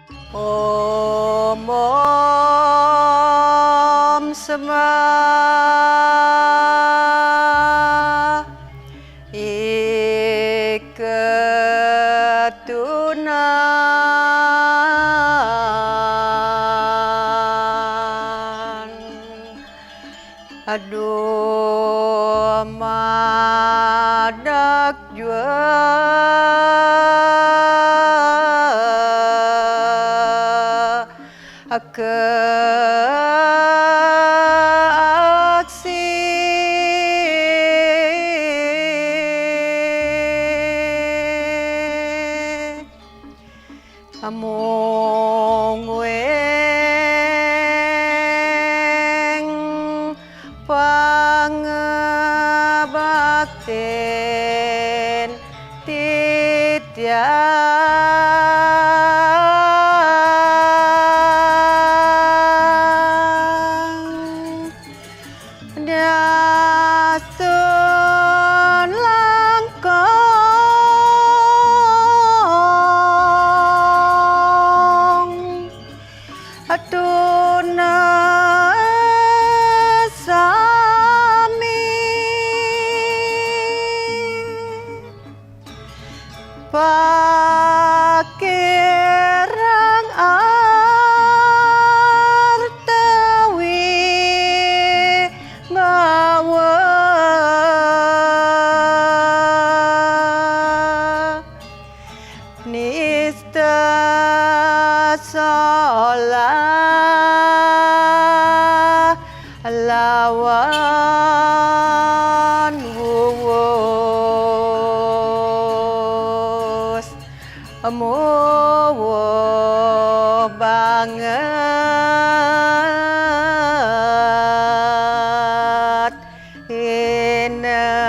Om Om Sema Iketunan Aduh madak jua Aksi Among weng Pangebakten titiang Dasun langkong Atuna sami Pakirang artawi bawa Nista salah lawan wuwus Amowo banget Ina